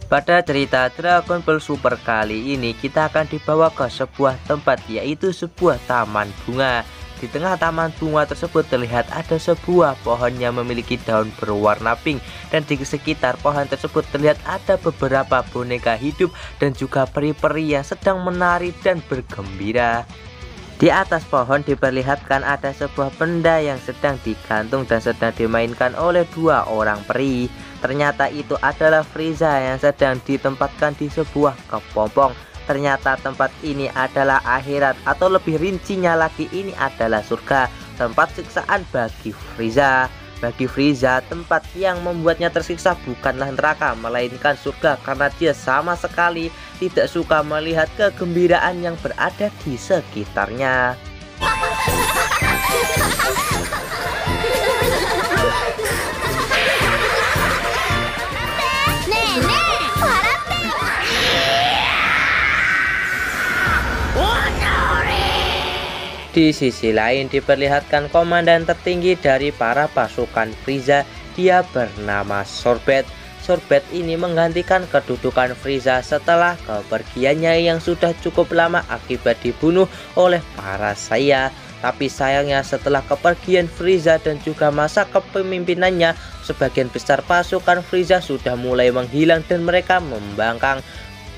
Pada cerita Dragon Ball Super kali ini kita akan dibawa ke sebuah tempat, yaitu sebuah taman bunga. Di tengah taman bunga tersebut terlihat ada sebuah pohon yang memiliki daun berwarna pink, dan di sekitar pohon tersebut terlihat ada beberapa boneka hidup dan juga peri-peri yang sedang menari dan bergembira. Di atas pohon diperlihatkan ada sebuah benda yang sedang digantung dan sedang dimainkan oleh dua orang peri. Ternyata itu adalah Frieza yang sedang ditempatkan di sebuah kepompong. Ternyata tempat ini adalah akhirat, atau lebih rincinya lagi ini adalah surga, tempat siksaan bagi Frieza. Bagi Frieza, tempat yang membuatnya tersiksa bukanlah neraka, melainkan surga, karena dia sama sekali tidak suka melihat kegembiraan yang berada di sekitarnya. Di sisi lain diperlihatkan komandan tertinggi dari para pasukan Frieza, dia bernama Sorbet. Sorbet ini menggantikan kedudukan Frieza setelah kepergiannya yang sudah cukup lama akibat dibunuh oleh para Saiya. Tapi sayangnya setelah kepergian Frieza dan juga masa kepemimpinannya, sebagian besar pasukan Frieza sudah mulai menghilang dan mereka membangkang.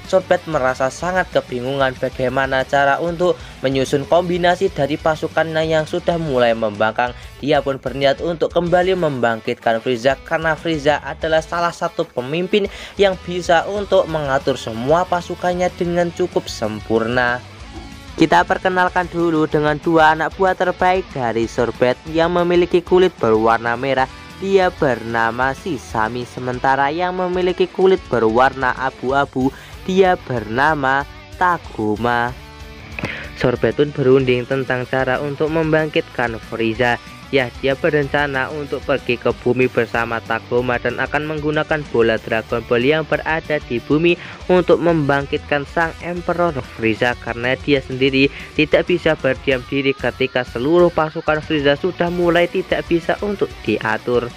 Sorbet merasa sangat kebingungan bagaimana cara untuk menyusun kombinasi dari pasukannya yang sudah mulai membangkang. Dia pun berniat untuk kembali membangkitkan Frieza, karena Frieza adalah salah satu pemimpin yang bisa untuk mengatur semua pasukannya dengan cukup sempurna. Kita perkenalkan dulu dengan dua anak buah terbaik dari Sorbet yang memiliki kulit berwarna merah. Dia bernama Shisami, sementara yang memiliki kulit berwarna abu-abu dia bernama Tagoma. Sorbet pun berunding tentang cara untuk membangkitkan Frieza. Ya, dia berencana untuk pergi ke bumi bersama Tagoma dan akan menggunakan bola Dragon Ball yang berada di bumi untuk membangkitkan sang Emperor Frieza, karena dia sendiri tidak bisa berdiam diri ketika seluruh pasukan Frieza sudah mulai tidak bisa untuk diatur.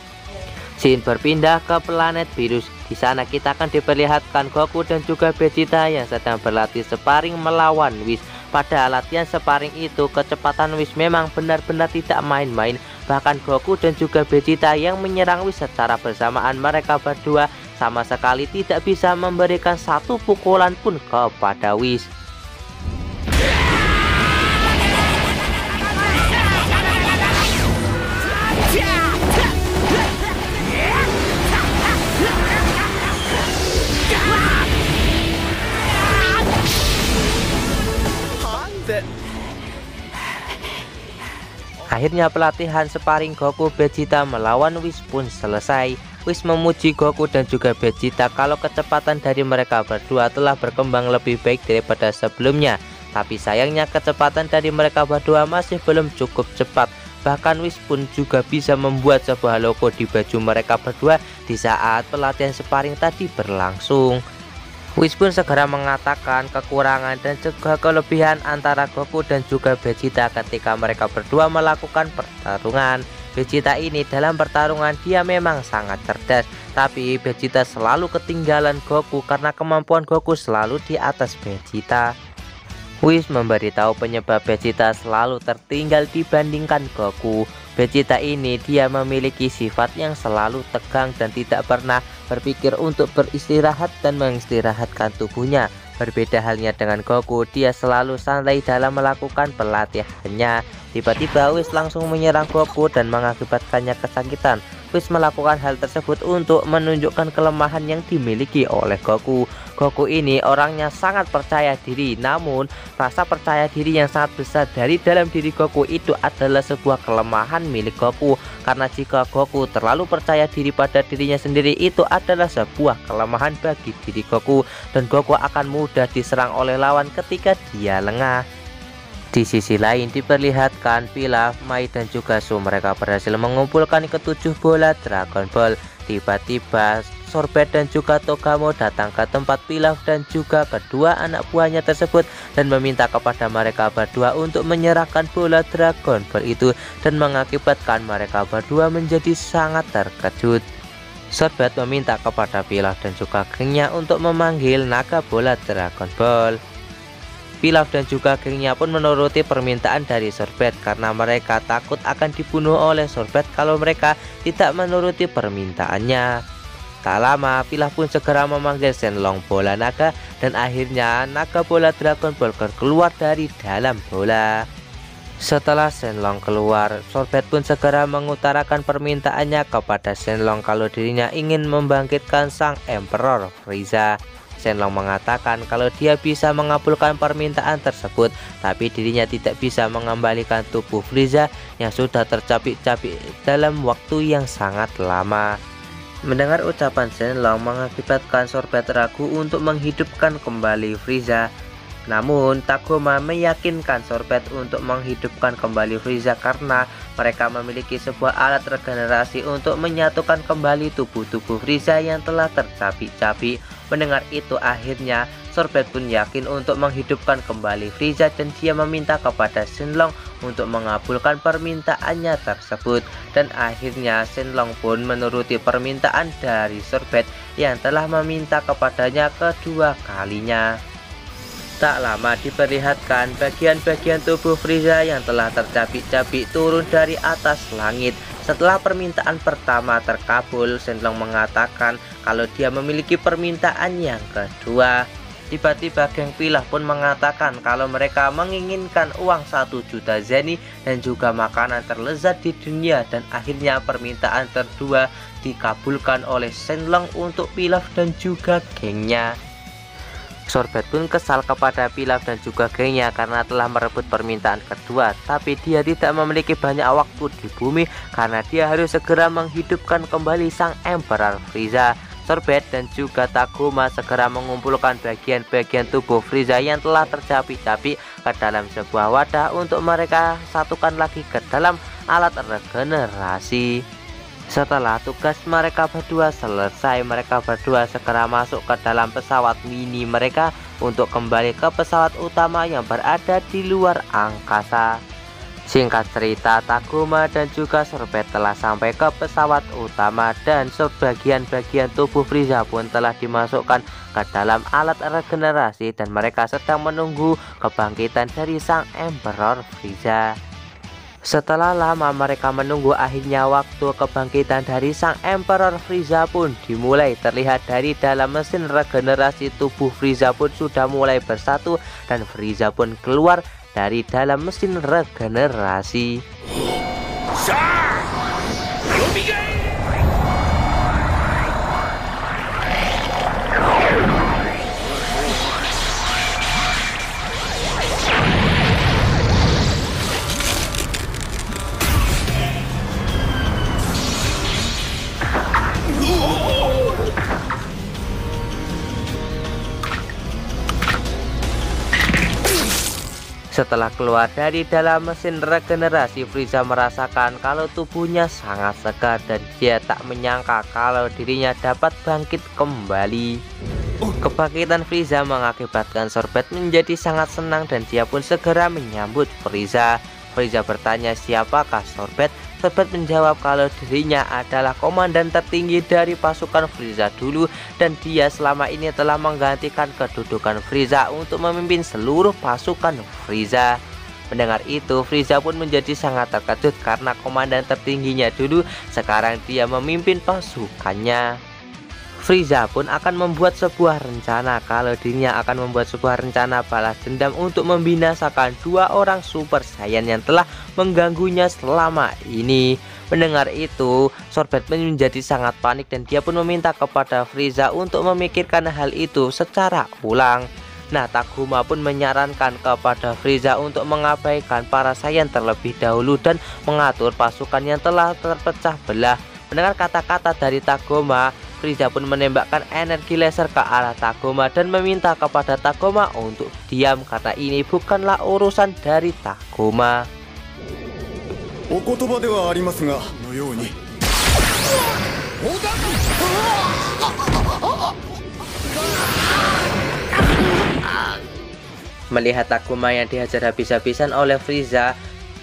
Scene berpindah ke planet Virus. Di sana kita akan diperlihatkan Goku dan juga Vegeta yang sedang berlatih sparring melawan Whis. Pada latihan sparring itu, kecepatan Whis memang benar-benar tidak main-main. Bahkan Goku dan juga Vegeta yang menyerang Whis secara bersamaan, mereka berdua sama sekali tidak bisa memberikan satu pukulan pun kepada Whis. Akhirnya pelatihan sparring Goku Vegeta melawan Whis pun selesai. Whis memuji Goku dan juga Vegeta kalau kecepatan dari mereka berdua telah berkembang lebih baik daripada sebelumnya. Tapi sayangnya kecepatan dari mereka berdua masih belum cukup cepat. Bahkan Whis pun juga bisa membuat sebuah logo di baju mereka berdua di saat pelatihan sparring tadi berlangsung. Whis pun segera mengatakan kekurangan dan juga kelebihan antara Goku dan juga Vegeta ketika mereka berdua melakukan pertarungan. Vegeta ini dalam pertarungan dia memang sangat cerdas, tapi Vegeta selalu ketinggalan Goku karena kemampuan Goku selalu di atas Vegeta. Whis memberitahu penyebab Vegeta selalu tertinggal dibandingkan Goku. Vegeta ini dia memiliki sifat yang selalu tegang dan tidak pernah berpikir untuk beristirahat dan mengistirahatkan tubuhnya. Berbeda halnya dengan Goku, dia selalu santai dalam melakukan pelatihannya. Tiba-tiba Whis langsung menyerang Goku dan mengakibatkannya kesakitan. Whis melakukan hal tersebut untuk menunjukkan kelemahan yang dimiliki oleh Goku. Goku ini orangnya sangat percaya diri, namun rasa percaya diri yang sangat besar dari dalam diri Goku itu adalah sebuah kelemahan milik Goku. Karena jika Goku terlalu percaya diri pada dirinya sendiri, itu adalah sebuah kelemahan bagi diri Goku, dan Goku akan mudah diserang oleh lawan ketika dia lengah. Di sisi lain diperlihatkan Pilaf, Mai dan juga Su mereka berhasil mengumpulkan ketujuh bola Dragon Ball. Tiba-tiba Sorbet dan juga Togamo datang ke tempat Pilaf dan juga kedua anak buahnya tersebut dan meminta kepada mereka berdua untuk menyerahkan bola Dragon Ball itu, dan mengakibatkan mereka berdua menjadi sangat terkejut. Sorbet meminta kepada Pilaf dan juga gengnya untuk memanggil naga bola Dragon Ball. Pilaf dan juga gengnya pun menuruti permintaan dari Sorbet karena mereka takut akan dibunuh oleh Sorbet kalau mereka tidak menuruti permintaannya. Tak lama, Pilaf pun segera memanggil Shenlong bola naga dan akhirnya naga bola Dragon Ball keluar dari dalam bola. Setelah Shenlong keluar, Sorbet pun segera mengutarakan permintaannya kepada Shenlong kalau dirinya ingin membangkitkan sang Emperor Frieza. Shenlong mengatakan kalau dia bisa mengabulkan permintaan tersebut, tapi dirinya tidak bisa mengembalikan tubuh Frieza yang sudah tercapik-capik dalam waktu yang sangat lama. Mendengar ucapan Shenlong mengakibatkan Sorbet ragu untuk menghidupkan kembali Frieza. Namun Tagoma meyakinkan Sorbet untuk menghidupkan kembali Frieza karena mereka memiliki sebuah alat regenerasi untuk menyatukan kembali tubuh-tubuh Frieza yang telah tercapik-capik. Mendengar itu akhirnya Sorbet pun yakin untuk menghidupkan kembali Frieza dan dia meminta kepada Shenlong untuk mengabulkan permintaannya tersebut. Dan akhirnya Shenlong pun menuruti permintaan dari Sorbet yang telah meminta kepadanya kedua kalinya. Tak lama diperlihatkan bagian-bagian tubuh Frieza yang telah tercapik-capik turun dari atas langit. Setelah permintaan pertama terkabul, Shenlong mengatakan kalau dia memiliki permintaan yang kedua. Tiba-tiba geng Pilaf pun mengatakan kalau mereka menginginkan uang 1 juta zeni dan juga makanan terlezat di dunia, dan akhirnya permintaan kedua dikabulkan oleh Shenlong untuk Pilaf dan juga gengnya. Sorbet pun kesal kepada Pilaf dan juga gengnya karena telah merebut permintaan kedua, tapi dia tidak memiliki banyak waktu di bumi karena dia harus segera menghidupkan kembali sang Emperor Frieza. Sorbet dan juga Tagoma segera mengumpulkan bagian-bagian tubuh Frieza yang telah tercapik-capik ke dalam sebuah wadah untuk mereka satukan lagi ke dalam alat regenerasi. Setelah tugas mereka berdua selesai, mereka berdua segera masuk ke dalam pesawat mini mereka untuk kembali ke pesawat utama yang berada di luar angkasa. Singkat cerita, Tagoma dan juga Sorbet telah sampai ke pesawat utama dan sebagian-bagian tubuh Frieza pun telah dimasukkan ke dalam alat regenerasi dan mereka sedang menunggu kebangkitan dari sang Emperor Frieza. Setelah lama mereka menunggu, akhirnya waktu kebangkitan dari sang Emperor Frieza pun dimulai. Terlihat dari dalam mesin regenerasi tubuh Frieza pun sudah mulai bersatu dan Frieza pun keluar dari dalam mesin regenerasi. Setelah keluar dari dalam mesin regenerasi, Frieza merasakan kalau tubuhnya sangat segar dan dia tak menyangka kalau dirinya dapat bangkit kembali. Kebangkitan Frieza mengakibatkan Sorbet menjadi sangat senang dan dia pun segera menyambut Frieza. Frieza bertanya siapakah Sorbet. Sorbet menjawab kalau dirinya adalah komandan tertinggi dari pasukan Frieza dulu dan dia selama ini telah menggantikan kedudukan Frieza untuk memimpin seluruh pasukan Frieza. Mendengar itu, Frieza pun menjadi sangat terkejut karena komandan tertingginya dulu sekarang dia memimpin pasukannya. Frieza pun akan membuat sebuah rencana kalau dirinya akan membuat sebuah rencana balas dendam untuk membinasakan dua orang Super Saiyan yang telah mengganggunya selama ini. Mendengar itu, Sorbet menjadi sangat panik dan dia pun meminta kepada Frieza untuk memikirkan hal itu secara ulang. Nah, Tagoma pun menyarankan kepada Frieza untuk mengabaikan para Saiyan terlebih dahulu dan mengatur pasukan yang telah terpecah belah. Mendengar kata-kata dari Tagoma, Frieza pun menembakkan energi laser ke arah Tagoma dan meminta kepada Tagoma untuk diam karena ini bukanlah urusan dari Tagoma. Melihat Tagoma yang dihajar habis-habisan oleh Frieza,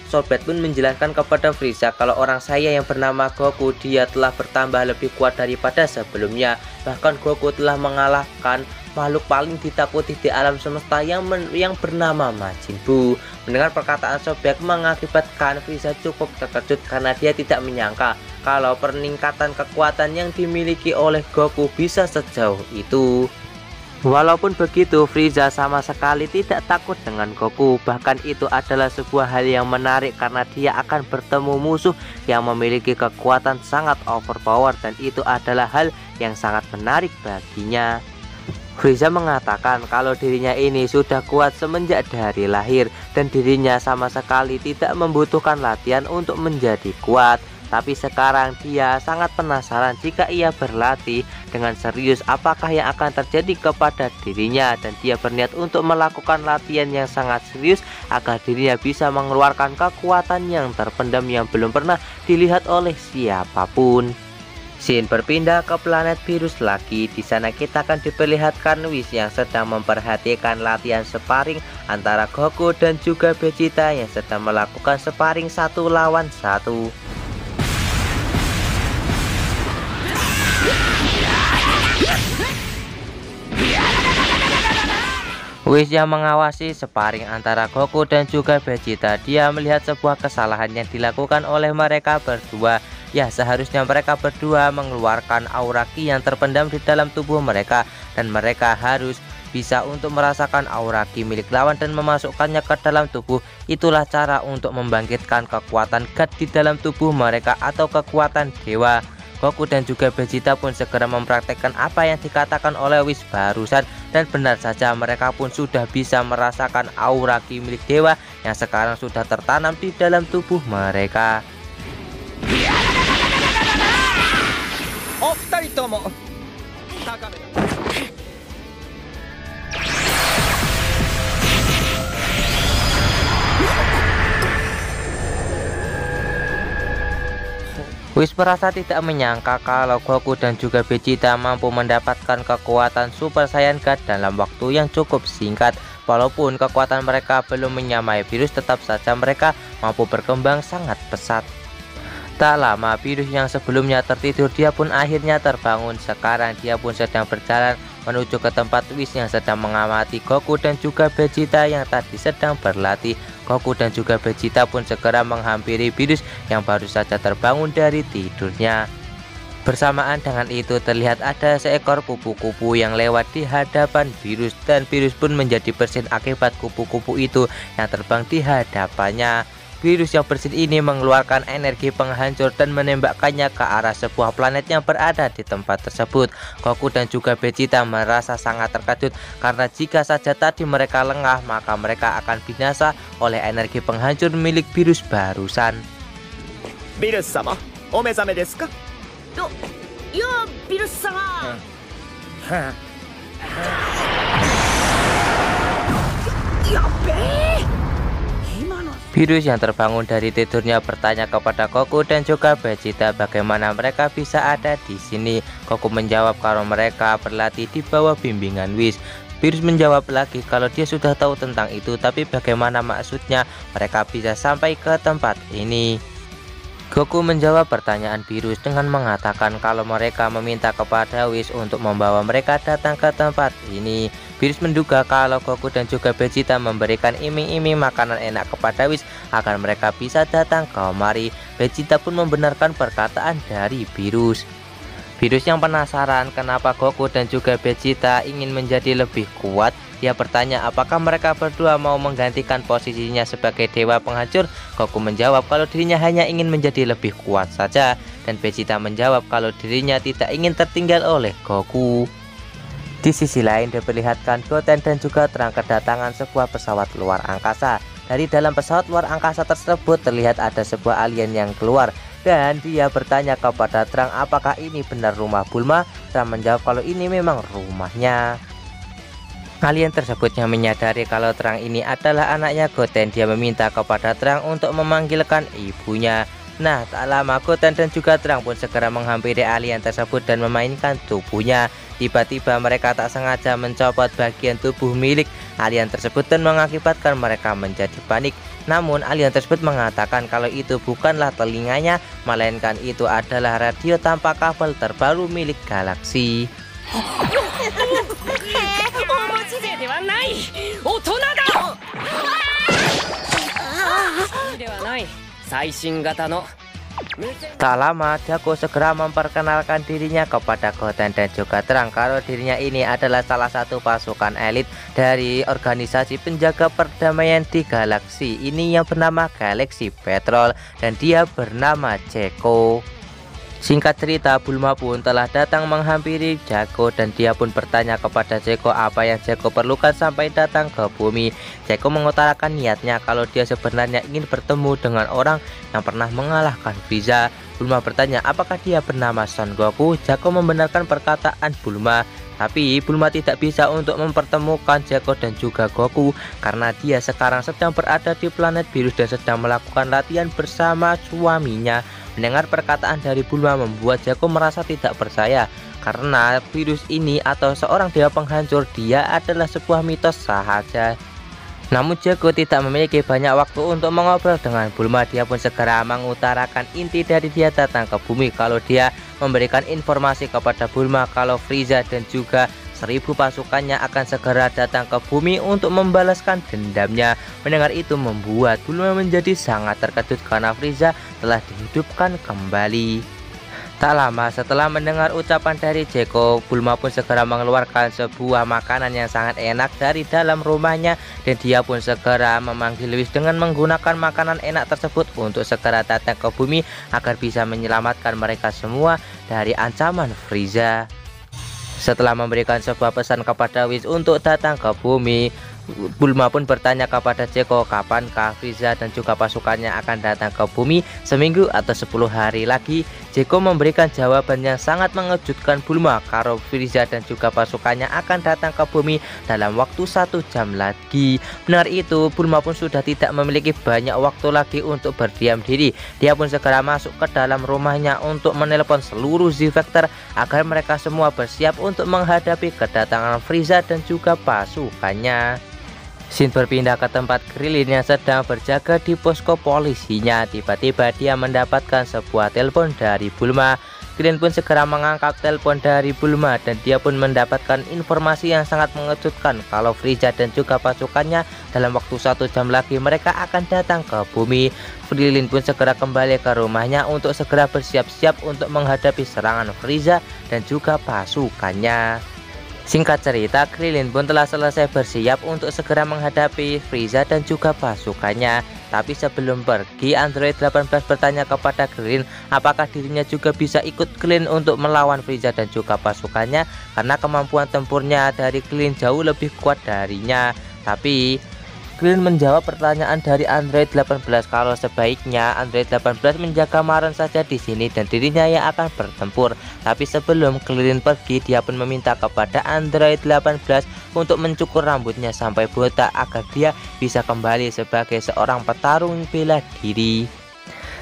Sobat pun menjelaskan kepada Frieza kalau orang saya yang bernama Goku dia telah bertambah lebih kuat daripada sebelumnya. Bahkan Goku telah mengalahkan makhluk paling ditakuti di alam semesta yang bernama Majin Buu. Mendengar perkataan Sobek mengakibatkan Frieza cukup terkejut karena dia tidak menyangka kalau peningkatan kekuatan yang dimiliki oleh Goku bisa sejauh itu. Walaupun begitu, Frieza sama sekali tidak takut dengan Goku. Bahkan itu adalah sebuah hal yang menarik karena dia akan bertemu musuh yang memiliki kekuatan sangat overpower, dan itu adalah hal yang sangat menarik baginya. Frieza mengatakan kalau dirinya ini sudah kuat semenjak dari lahir dan dirinya sama sekali tidak membutuhkan latihan untuk menjadi kuat. Tapi sekarang dia sangat penasaran jika ia berlatih dengan serius apakah yang akan terjadi kepada dirinya, dan dia berniat untuk melakukan latihan yang sangat serius agar dirinya bisa mengeluarkan kekuatan yang terpendam yang belum pernah dilihat oleh siapapun. Scene berpindah ke planet virus lagi. Di sana kita akan diperlihatkan Whis yang sedang memperhatikan latihan sparring antara Goku dan juga Vegeta yang sedang melakukan sparring 1 lawan 1. Whis yang mengawasi sparring antara Goku dan juga Vegeta, dia melihat sebuah kesalahan yang dilakukan oleh mereka berdua. Ya, seharusnya mereka berdua mengeluarkan aura ki yang terpendam di dalam tubuh mereka, dan mereka harus bisa untuk merasakan aura ki milik lawan dan memasukkannya ke dalam tubuh. Itulah cara untuk membangkitkan kekuatan God di dalam tubuh mereka atau kekuatan dewa. Goku dan juga Vegeta pun segera mempraktekkan apa yang dikatakan oleh Whis barusan, dan benar saja mereka pun sudah bisa merasakan aura ki milik dewa yang sekarang sudah tertanam di dalam tubuh mereka. Whis merasa tidak menyangka kalau Goku dan juga Vegeta mampu mendapatkan kekuatan Super Saiyan God dalam waktu yang cukup singkat. Walaupun kekuatan mereka belum menyamai virus, tetap saja mereka mampu berkembang sangat pesat. Tak lama, virus yang sebelumnya tertidur dia pun akhirnya terbangun. Sekarang dia pun sedang berjalan menuju ke tempat Whis yang sedang mengamati Goku dan juga Vegeta yang tadi sedang berlatih. Goku dan juga Vegeta pun segera menghampiri virus yang baru saja terbangun dari tidurnya. Bersamaan dengan itu terlihat ada seekor kupu-kupu yang lewat di hadapan virus, dan virus pun menjadi bersin akibat kupu-kupu itu yang terbang di hadapannya. Virus yang bersin ini mengeluarkan energi penghancur dan menembakkannya ke arah sebuah planet yang berada di tempat tersebut. Goku dan juga Vegeta merasa sangat terkejut karena jika saja tadi mereka lengah, maka mereka akan binasa oleh energi penghancur milik virus barusan. Virus-sama, omezame desu ka? Ya, Virus-sama. Virus yang terbangun dari tidurnya bertanya kepada Goku dan juga Vegeta bagaimana mereka bisa ada di sini. Goku menjawab kalau mereka berlatih di bawah bimbingan Whis. Virus menjawab lagi kalau dia sudah tahu tentang itu, tapi bagaimana maksudnya mereka bisa sampai ke tempat ini. Goku menjawab pertanyaan Virus dengan mengatakan kalau mereka meminta kepada Whis untuk membawa mereka datang ke tempat ini. Virus menduga kalau Goku dan juga Vegeta memberikan iming-iming makanan enak kepada Whis agar mereka bisa datang kemari. Vegeta pun membenarkan perkataan dari Virus. Virus yang penasaran kenapa Goku dan juga Vegeta ingin menjadi lebih kuat, dia bertanya apakah mereka berdua mau menggantikan posisinya sebagai dewa penghancur. Goku menjawab kalau dirinya hanya ingin menjadi lebih kuat saja, dan Vegeta menjawab kalau dirinya tidak ingin tertinggal oleh Goku. Di sisi lain diperlihatkan Goten dan juga Trunks kedatangan sebuah pesawat luar angkasa. Dari dalam pesawat luar angkasa tersebut terlihat ada sebuah alien yang keluar, dan dia bertanya kepada Trunks apakah ini benar rumah Bulma. Trunks menjawab kalau ini memang rumahnya. Alien tersebut yang menyadari kalau Trunks ini adalah anaknya Goten, dia meminta kepada Trunks untuk memanggilkan ibunya. Nah, tak lama Goten dan juga Terang pun segera menghampiri alien tersebut dan memainkan tubuhnya. Tiba-tiba mereka tak sengaja mencopot bagian tubuh milik alien tersebut dan mengakibatkan mereka menjadi panik. Namun alien tersebut mengatakan kalau itu bukanlah telinganya, melainkan itu adalah radio tanpa kabel terbaru milik galaksi. 最新型の Tak lama, Jago segera memperkenalkan dirinya kepada Goten dan juga Terang kalau dirinya ini adalah salah satu pasukan elit dari organisasi penjaga perdamaian di galaksi ini yang bernama Galaxy Patrol, dan dia bernama Jago. Singkat cerita, Bulma pun telah datang menghampiri Jago dan dia pun bertanya kepada Jago apa yang Jago perlukan sampai datang ke bumi. Jago mengutarakan niatnya kalau dia sebenarnya ingin bertemu dengan orang yang pernah mengalahkan Frieza. Bulma bertanya apakah dia bernama Son Goku. Jago membenarkan perkataan Bulma, tapi Bulma tidak bisa untuk mempertemukan Jago dan juga Goku karena dia sekarang sedang berada di planet virus dan sedang melakukan latihan bersama suaminya. Mendengar perkataan dari Bulma membuat Jago merasa tidak percaya karena virus ini atau seorang dewa penghancur dia adalah sebuah mitos saja. Namun Jago tidak memiliki banyak waktu untuk mengobrol dengan Bulma. Dia pun segera mengutarakan inti dari dia datang ke bumi kalau dia memberikan informasi kepada Bulma kalau Frieza dan juga 1000 pasukannya akan segera datang ke bumi untuk membalaskan dendamnya. Mendengar itu membuat Bulma menjadi sangat terkejut karena Frieza telah dihidupkan kembali. Tak lama setelah mendengar ucapan dari Jago, Bulma pun segera mengeluarkan sebuah makanan yang sangat enak dari dalam rumahnya dan dia pun segera memanggil Whis dengan menggunakan makanan enak tersebut untuk segera datang ke bumi agar bisa menyelamatkan mereka semua dari ancaman Frieza. Setelah memberikan sebuah pesan kepada Whis untuk datang ke bumi, Bulma pun bertanya kepada Jago kapankah Frieza dan juga pasukannya akan datang ke bumi, seminggu atau 10 hari lagi. Jago memberikan jawaban yang sangat mengejutkan Bulma kalau Frieza dan juga pasukannya akan datang ke bumi dalam waktu 1 jam lagi. Benar itu, Bulma pun sudah tidak memiliki banyak waktu lagi untuk berdiam diri. Dia pun segera masuk ke dalam rumahnya untuk menelpon seluruh Z-Factor agar mereka semua bersiap untuk menghadapi kedatangan Frieza dan juga pasukannya. Shin berpindah ke tempat Krillin yang sedang berjaga di posko polisinya. Tiba-tiba dia mendapatkan sebuah telepon dari Bulma. Krillin pun segera mengangkat telepon dari Bulma dan dia pun mendapatkan informasi yang sangat mengejutkan kalau Frieza dan juga pasukannya dalam waktu 1 jam lagi mereka akan datang ke bumi. Krillin pun segera kembali ke rumahnya untuk segera bersiap-siap untuk menghadapi serangan Frieza dan juga pasukannya. Singkat cerita, Krillin pun telah selesai bersiap untuk segera menghadapi Frieza dan juga pasukannya. Tapi sebelum pergi, Android 18 bertanya kepada Krillin apakah dirinya juga bisa ikut Krillin untuk melawan Frieza dan juga pasukannya karena kemampuan tempurnya dari Krillin jauh lebih kuat darinya. Tapi Krillin menjawab pertanyaan dari Android 18 kalau sebaiknya Android 18 menjaga Maron saja di sini dan dirinya yang akan bertempur. Tapi sebelum Krillin pergi, dia pun meminta kepada Android 18 untuk mencukur rambutnya sampai botak agar dia bisa kembali sebagai seorang petarung bela diri.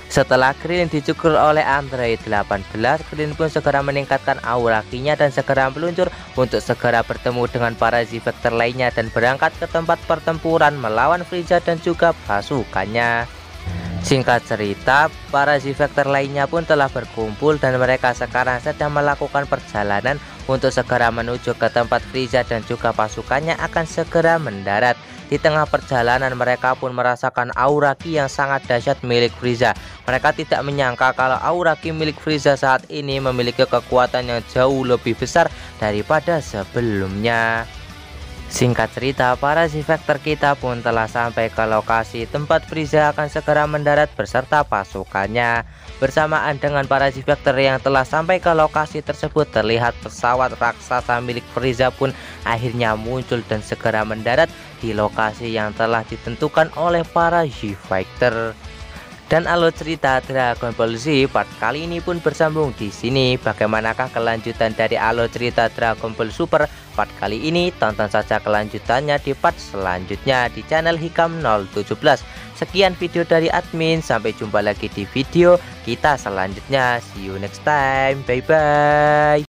Setelah Krillin dicukur oleh Android 18, Krillin pun segera meningkatkan aura ki-nya dan segera meluncur untuk segera bertemu dengan para Z-Factor lainnya dan berangkat ke tempat pertempuran melawan Frieza dan juga pasukannya. Singkat cerita, para Z-Factor lainnya pun telah berkumpul dan mereka sekarang sedang melakukan perjalanan untuk segera menuju ke tempat Frieza dan juga pasukannya akan segera mendarat. Di tengah perjalanan mereka pun merasakan aura ki yang sangat dahsyat milik Frieza. Mereka tidak menyangka kalau aura ki milik Frieza saat ini memiliki kekuatan yang jauh lebih besar daripada sebelumnya. Singkat cerita, para Z-Factor kita pun telah sampai ke lokasi tempat Frieza akan segera mendarat beserta pasukannya. Bersamaan dengan para Z-Factor yang telah sampai ke lokasi tersebut, terlihat pesawat raksasa milik Frieza pun akhirnya muncul dan segera mendarat di lokasi yang telah ditentukan oleh para Z-Factor. Dan alur cerita Dragon Ball Z part kali ini pun bersambung di sini. Bagaimanakah kelanjutan dari alur cerita Dragon Ball Super part kali ini? Tonton saja kelanjutannya di part selanjutnya di channel Hikam 017. Sekian video dari admin, sampai jumpa lagi di video kita selanjutnya. See you next time, bye bye.